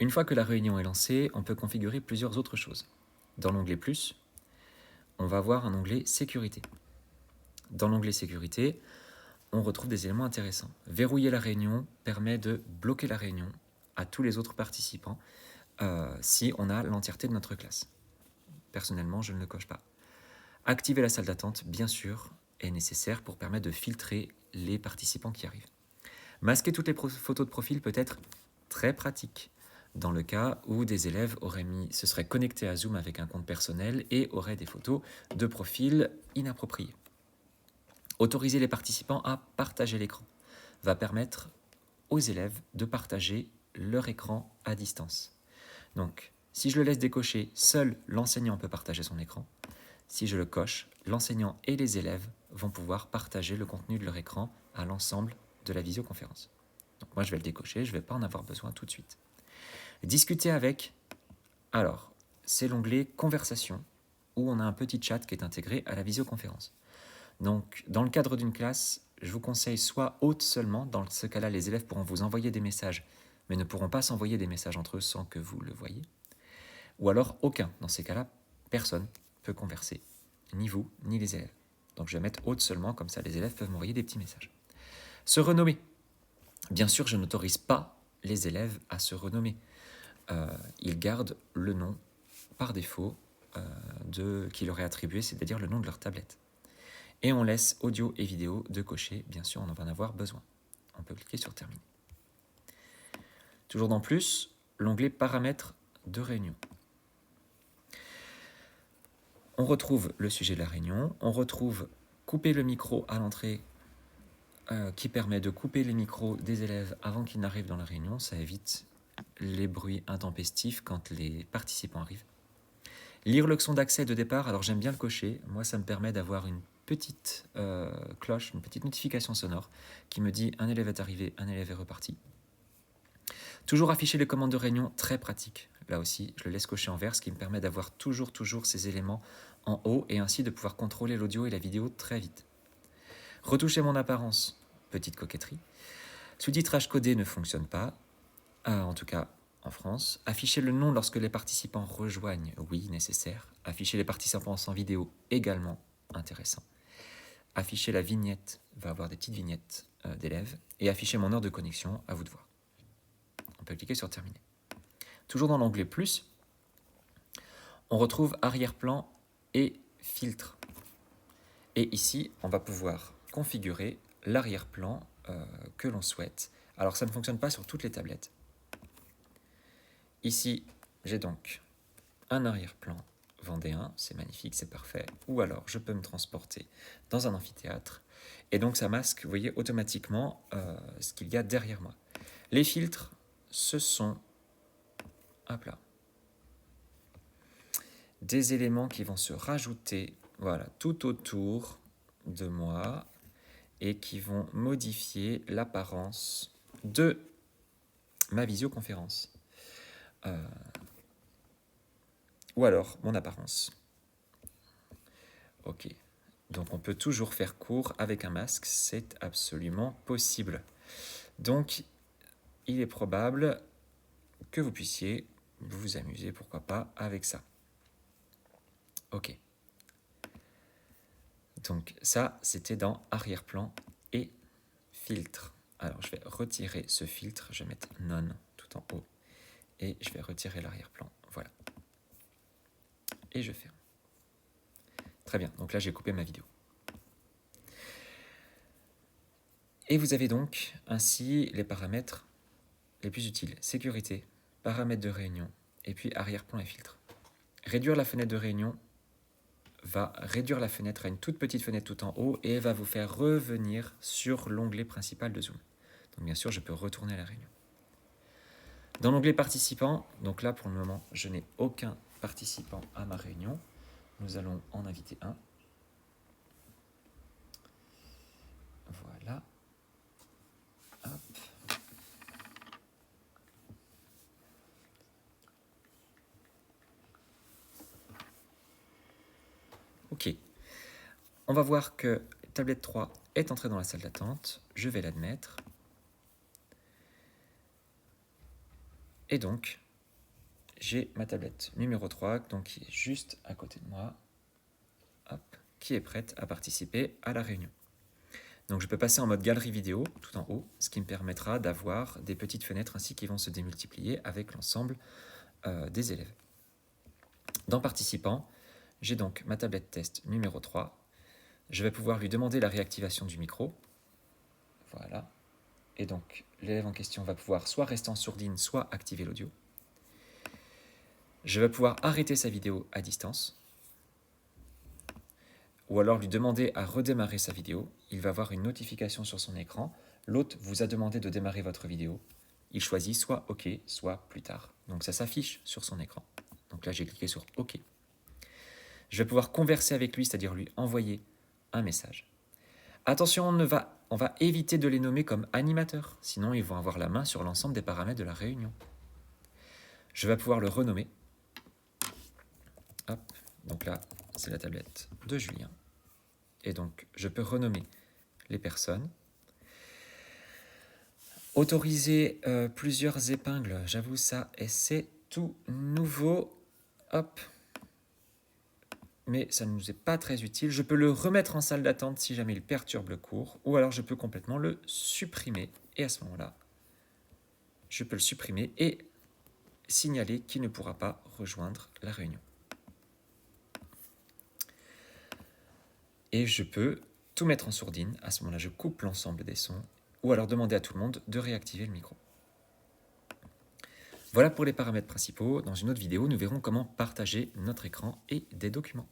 Une fois que la réunion est lancée, on peut configurer plusieurs autres choses. Dans l'onglet Plus, on va voir un onglet Sécurité. Dans l'onglet Sécurité, on retrouve des éléments intéressants. Verrouiller la réunion permet de bloquer la réunion à tous les autres participants si on a l'entièreté de notre classe. Personnellement, je ne le coche pas. Activer la salle d'attente, bien sûr, est nécessaire pour permettre de filtrer les participants qui arrivent. Masquer toutes les photos de profil peut être très pratique dans le cas où des élèves se seraient connectés à Zoom avec un compte personnel et auraient des photos de profil inappropriées. Autoriser les participants à partager l'écran va permettre aux élèves de partager leur écran à distance. Donc, si je le laisse décocher, seul l'enseignant peut partager son écran. Si je le coche, l'enseignant et les élèves vont pouvoir partager le contenu de leur écran à l'ensemble de la visioconférence. Donc moi, je vais le décocher, je ne vais pas en avoir besoin tout de suite. Discuter avec, alors, c'est l'onglet Conversation, où on a un petit chat qui est intégré à la visioconférence. Donc, dans le cadre d'une classe, je vous conseille soit Hôte seulement, dans ce cas-là, les élèves pourront vous envoyer des messages, mais ne pourront pas s'envoyer des messages entre eux sans que vous le voyiez. Ou alors aucun, dans ces cas-là, personne peut converser, ni vous, ni les élèves. Donc je vais mettre Hôte seulement, comme ça les élèves peuvent m'envoyer des petits messages. Se renommer. Bien sûr, je n'autorise pas les élèves à se renommer. Ils gardent le nom par défaut qui leur est attribué, c'est-à-dire le nom de leur tablette. Et on laisse audio et vidéo de cocher, bien sûr, on en va en avoir besoin. On peut cliquer sur Terminer. Toujours dans Plus, l'onglet Paramètres de réunion. On retrouve le sujet de la réunion, on retrouve couper le micro à l'entrée qui permet de couper les micros des élèves avant qu'ils n'arrivent dans la réunion. Ça évite les bruits intempestifs quand les participants arrivent. Lire le son d'accès de départ, alors j'aime bien le cocher. Moi, ça me permet d'avoir une petite cloche, une petite notification sonore qui me dit un élève est arrivé, un élève est reparti. Toujours afficher les commandes de réunion, très pratique. Là aussi, je le laisse cocher en vert, ce qui me permet d'avoir toujours ces éléments en haut et ainsi de pouvoir contrôler l'audio et la vidéo très vite. Retoucher mon apparence, petite coquetterie. Sous-titrage codé ne fonctionne pas, en tout cas en France. Afficher le nom lorsque les participants rejoignent, oui, nécessaire. Afficher les participants sans vidéo, également intéressant. Afficher la vignette, va avoir des petites vignettes d'élèves. Et afficher mon heure de connexion, à vous de voir. On peut cliquer sur Terminer. Toujours dans l'onglet Plus, on retrouve arrière-plan et filtre. Et ici, on va pouvoir configurer l'arrière-plan que l'on souhaite. Alors, ça ne fonctionne pas sur toutes les tablettes. Ici, j'ai donc un arrière-plan vendéen, c'est magnifique, c'est parfait. Ou alors, je peux me transporter dans un amphithéâtre. Et donc, ça masque, vous voyez, automatiquement ce qu'il y a derrière moi. Les filtres, ce sont hop là, des éléments qui vont se rajouter, voilà, tout autour de moi et qui vont modifier l'apparence de ma visioconférence. Ou alors mon apparence. Ok, donc on peut toujours faire court avec un masque, c'est absolument possible. Donc il est probable que vous puissiez vous amuser, pourquoi pas, avec ça. Ok. Donc ça, c'était dans arrière-plan et filtre. Alors je vais retirer ce filtre, je vais mettre None tout en haut et je vais retirer l'arrière-plan. Voilà. Et je ferme. Très bien, donc là j'ai coupé ma vidéo. Et vous avez donc ainsi les paramètres les plus utiles. Sécurité, paramètres de réunion, et puis arrière-plan et filtre. Réduire la fenêtre de réunion va réduire la fenêtre à une toute petite fenêtre tout en haut et va vous faire revenir sur l'onglet principal de Zoom. Donc bien sûr, je peux retourner à la réunion. Dans l'onglet participants, donc là pour le moment, je n'ai aucun participant à ma réunion. Nous allons en inviter un. Voilà. Hop. Ok. On va voir que tablette 3 est entrée dans la salle d'attente. Je vais l'admettre. Et donc, j'ai ma tablette numéro 3, donc qui est juste à côté de moi, hop, qui est prête à participer à la réunion. Donc je peux passer en mode galerie vidéo tout en haut, ce qui me permettra d'avoir des petites fenêtres ainsi qui vont se démultiplier avec l'ensemble des élèves. Dans participants, j'ai donc ma tablette test numéro 3. Je vais pouvoir lui demander la réactivation du micro. Voilà. Et donc l'élève en question va pouvoir soit rester en sourdine, soit activer l'audio. Je vais pouvoir arrêter sa vidéo à distance. Ou alors lui demander à redémarrer sa vidéo. Il va avoir une notification sur son écran. L'hôte vous a demandé de démarrer votre vidéo. Il choisit soit OK, soit plus tard. Donc ça s'affiche sur son écran. Donc là, j'ai cliqué sur OK. Je vais pouvoir converser avec lui, c'est-à-dire lui envoyer un message. Attention, on va éviter de les nommer comme animateurs, sinon ils vont avoir la main sur l'ensemble des paramètres de la réunion. Je vais pouvoir le renommer. Hop, donc là, c'est la tablette de Julien. Et donc, je peux renommer les personnes. Autoriser plusieurs épingles, j'avoue ça, et c'est tout nouveau. Hop. Mais ça ne nous est pas très utile. Je peux le remettre en salle d'attente si jamais il perturbe le cours, ou alors je peux complètement le supprimer. Et à ce moment-là, je peux le supprimer et signaler qu'il ne pourra pas rejoindre la réunion. Et je peux tout mettre en sourdine. À ce moment-là, je coupe l'ensemble des sons, ou alors demander à tout le monde de réactiver le micro. Voilà pour les paramètres principaux. Dans une autre vidéo, nous verrons comment partager notre écran et des documents.